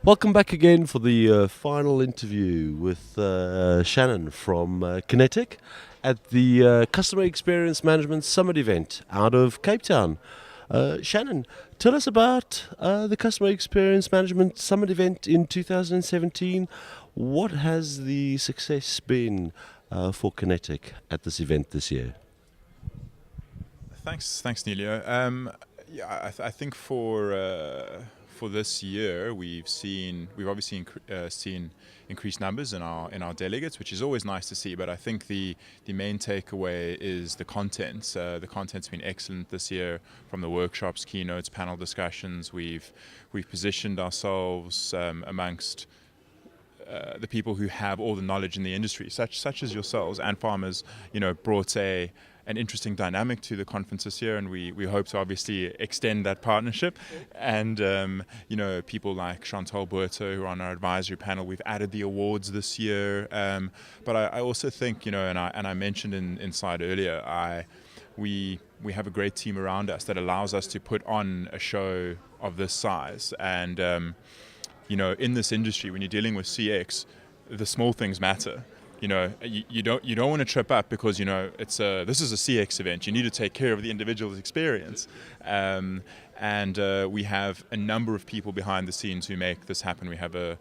Welcome back again for the final interview with Shannon from Kinetic at the Customer Experience Management Summit event out of Cape Town. Shannon, tell us about the Customer Experience Management Summit event in 2017. What has the success been for Kinetic at this event this year? Thanks, Neilio. I think for this year we've obviously seen increased numbers in our delegates, which is always nice to see. But I think the main takeaway is the content. The content's been excellent this year, from the workshops, keynotes, panel discussions. We've positioned ourselves amongst the people who have all the knowledge in the industry, such as yourselves and farmers. Brought an interesting dynamic to the conference this year, and we hope to obviously extend that partnership. And people like Chantal Buerto, who are on our advisory panel. We've added the awards this year, but I also think, and I mentioned inside earlier, we have a great team around us that allows us to put on a show of this size. And in this industry, when you're dealing with CX, the small things matter. You don't want to trip up because this is a CX event. You need to take care of the individual's experience, and we have a number of people behind the scenes who make this happen. We have a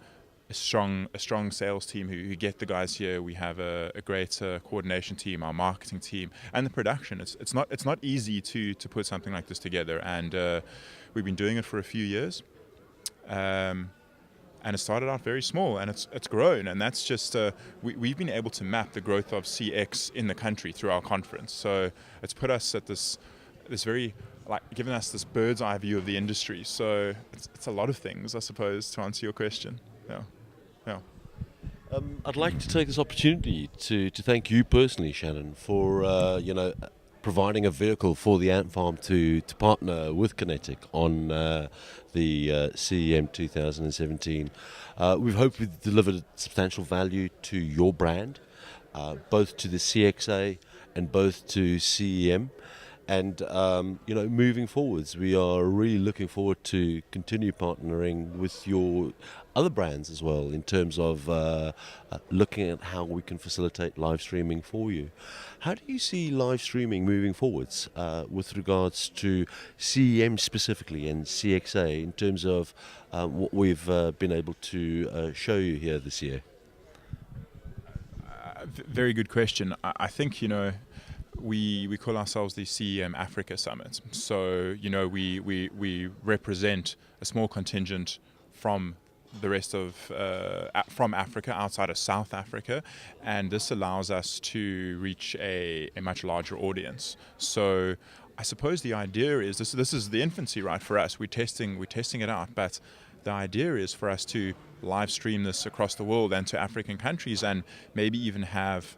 strong sales team who get the guys here. We have a great coordination team, our marketing team, and the production. It's not easy to put something like this together, and we've been doing it for a few years. And it started out very small, and it's grown, and that's just we've been able to map the growth of CX in the country through our conference. So it's put us at this very, giving us this bird's eye view of the industry. So it's a lot of things, I suppose, to answer your question. Yeah. I'd like to take this opportunity to thank you personally, Shannon, for providing a vehicle for the Ant Farm to partner with Kinetic on the CEM 2017. We've hoped we've delivered substantial value to your brand, both to the CXA and both to CEM. And moving forwards, we are really looking forward to continue partnering with your other brands as well, in terms of looking at how we can facilitate live streaming for you. How do you see live streaming moving forwards with regards to CEM specifically and CXA, in terms of what we've been able to show you here this year? Very good question. I think we call ourselves the CEM Africa Summit. So we represent a small contingent from the rest of from Africa, outside of South Africa, and this allows us to reach a much larger audience. So I suppose the idea is this is the infancy, right? For us, we're testing it out, but the idea is for us to live stream this across the world and to African countries, and maybe even have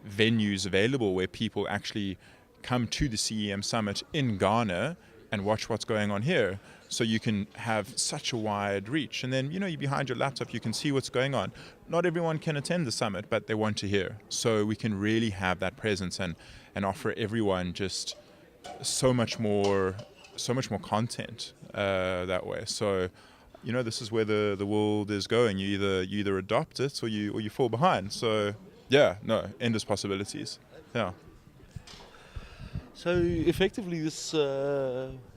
venues available where people actually come to the CEM Summit in Ghana and watch what's going on here. So you can have such a wide reach, and then you're behind your laptop, you can see what's going on. Not everyone can attend the summit, but they want to hear. So we can really have that presence and offer everyone just so much more content that way. So this is where the world is going. You either adopt it or you fall behind. So endless possibilities. Yeah. So effectively, this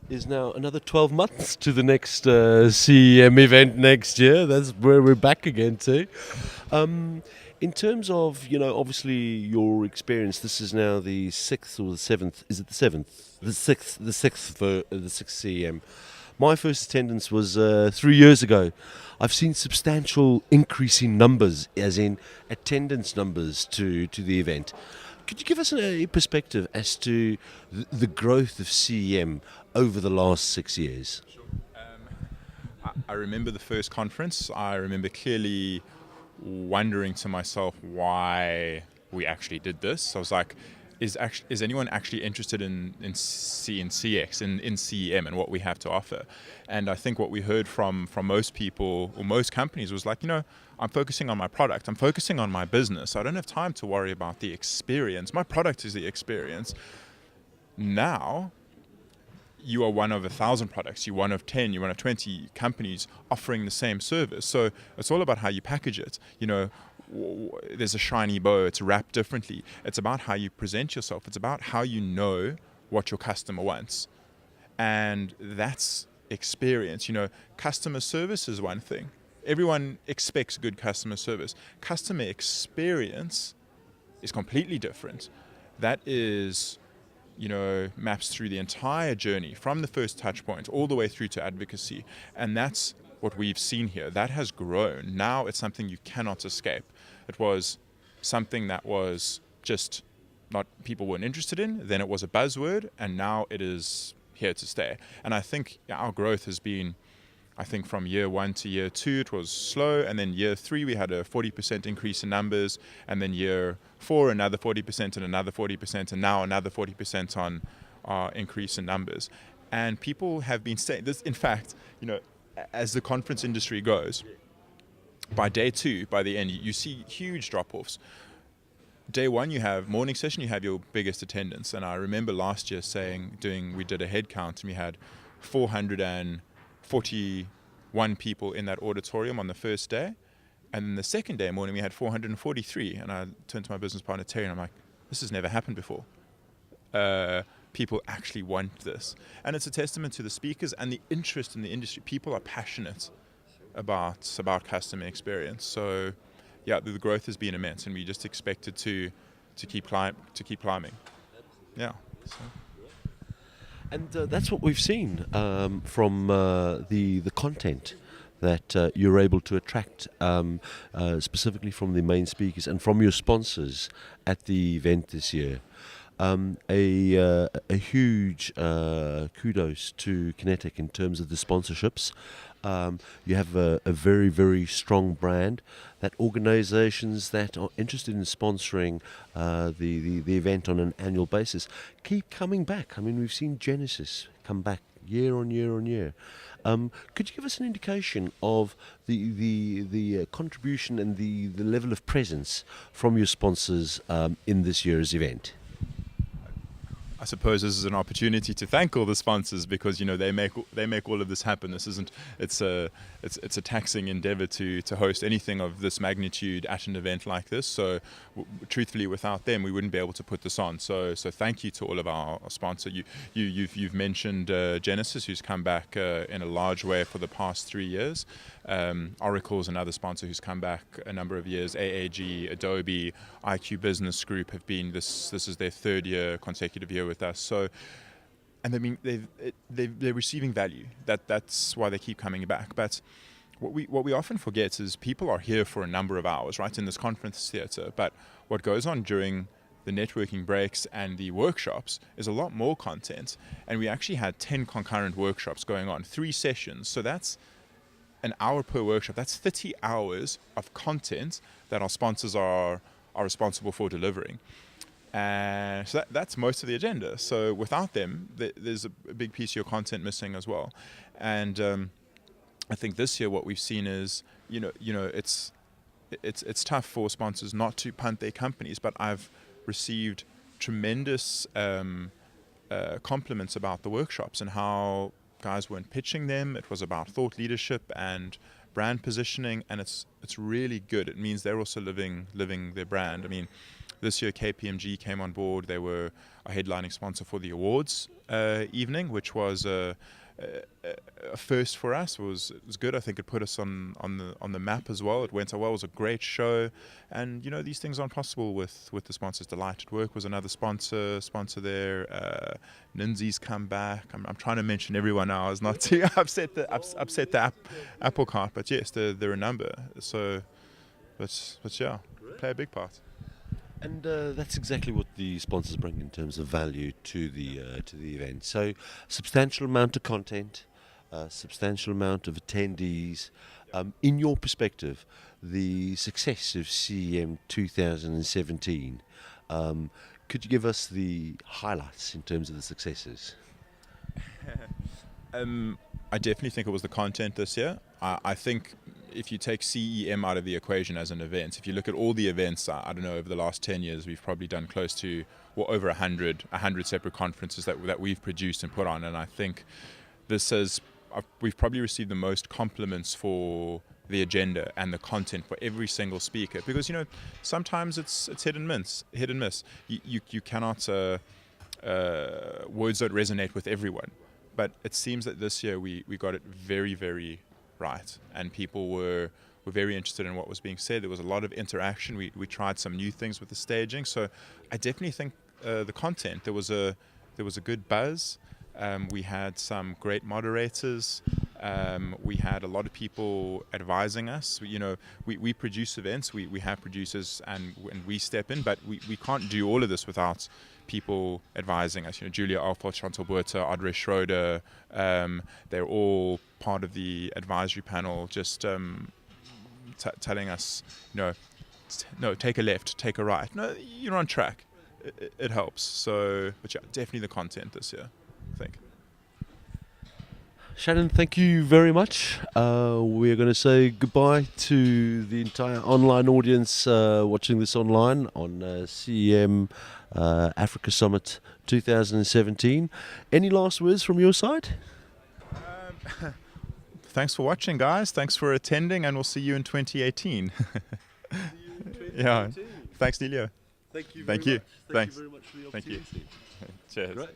is now another 12 months to the next CEM event next year. That's where we're back again to. In terms of, obviously your experience, this is now the 6th or the 7th. Is it the 7th? The 6th CEM. My first attendance was 3 years ago. I've seen substantial increase in numbers, as in attendance numbers to the event. Could you give us a perspective as to the growth of CEM over the last 6 years? Sure. I remember the first conference. I remember clearly wondering to myself why we actually did this. I was like, is anyone actually interested in CX, in CEM and what we have to offer? And I think what we heard from most people or most companies was like, I'm focusing on my product, I'm focusing on my business. I don't have time to worry about the experience. My product is the experience. Now, you are one of 1,000 products, you're one of 10, you're one of 20 companies offering the same service. So it's all about how you package it. There's a shiny bow, it's wrapped differently. It's about how you present yourself. It's about how you know what your customer wants. And that's experience. Customer service is one thing. Everyone expects good customer service. Customer experience is completely different. That is, maps through the entire journey from the first touch point all the way through to advocacy. And that's what we've seen here. That has grown. Now it's something you cannot escape. It was something that was just not people weren't interested in, then it was a buzzword, and now it is here to stay. And I think our growth has been, from year 1 to year 2 it was slow, and then year 3 we had a 40% increase in numbers, and then year 4 another 40% and another 40%, and now another 40% on our increase in numbers. And people have been saying this. In fact, as the conference industry goes, by day 2, by the end, you see huge drop-offs. Day 1, you have morning session, you have your biggest attendance. And I remember last year we did a head count, and we had 441 people in that auditorium on the first day. And then the second day morning, we had 443. And I turned to my business partner, Terry, and I'm like, this has never happened before. People actually want this. And it's a testament to the speakers and the interest in the industry. People are passionate about customer experience. So yeah, the growth has been immense, and we just expect it to keep climbing. Yeah. So. And that's what we've seen from the content that you're able to attract, specifically from the main speakers and from your sponsors at the event this year. A huge kudos to Kinetic in terms of the sponsorships. You have a very, very strong brand that organizations that are interested in sponsoring the event on an annual basis keep coming back. I mean, we've seen Genesis come back year on year on year. Could you give us an indication of the contribution and the level of presence from your sponsors in this year's event? I suppose this is an opportunity to thank all the sponsors, because they make all of this happen. It's a taxing endeavor to host anything of this magnitude at an event like this. So truthfully, without them, we wouldn't be able to put this on. So thank you to all of our sponsors. You've mentioned Genesis, who's come back in a large way for the past 3 years. Oracle's another sponsor who's come back a number of years. AAG, Adobe, IQ Business Group have been this is their 3rd consecutive year with us. So, and I mean they're receiving value. That's why they keep coming back. But what we often forget is people are here for a number of hours, right, in this conference theatre. But what goes on during the networking breaks and the workshops is a lot more content. And we actually had 10 concurrent workshops going on, 3 sessions. So that's an hour per workshop. That's 30 hours of content that our sponsors are responsible for delivering. And so that's most of the agenda. So without them, there's a big piece of your content missing as well. And I think this year what we've seen is, it's tough for sponsors not to punt their companies, but I've received tremendous compliments about the workshops and how guys weren't pitching them. It was about thought leadership and brand positioning, and it's really good. It means they're also living their brand. I mean, this year KPMG came on board. They were a headlining sponsor for the awards evening, which was a first for us. It was good. I think it put us on the map as well. It went so well. It was a great show, and these things aren't possible with the sponsors. Delighted Work was another sponsor there. Ninzi's come back. I'm trying to mention everyone now. I was not too upset the apple cart, but yes, they're a number. So, but yeah, play a big part. And that's exactly what the sponsors bring in terms of value to the event. So, substantial amount of content, substantial amount of attendees. In your perspective, the success of CEM 2017. Could you give us the highlights in terms of the successes? I definitely think it was the content this year. I think if you take CEM out of the equation as an event, if you look at all the events, I don't know, over the last 10 years, we've probably done close to, well, over 100 separate conferences that we've produced and put on. And I think we've probably received the most compliments for the agenda and the content for every single speaker, because sometimes it's hit and miss. You cannot words don't resonate with everyone, but it seems that this year we got it very, very right, and people were very interested in what was being said. There was a lot of interaction. We tried some new things with the staging, so I definitely think the content, there was a good buzz. We had some great moderators. We had a lot of people advising us. We produce events. We have producers, and we step in, but we can't do all of this without people advising us. Julia Alford, Chantal Buerta, Audrey Schroeder, they're all part of the advisory panel, just telling us, no, take a left, take a right. No, you're on track. It helps. So, but yeah, definitely the content this year, I think. Shannon, thank you very much. We're going to say goodbye to the entire online audience watching this online on CEM Africa Summit 2017. Any last words from your side? Thanks for watching, guys. Thanks for attending, and we'll see you in 2018. Yeah. Thanks, Nelio. Thank you. Thank you. Thank you very much for the opportunity. Cheers. Great.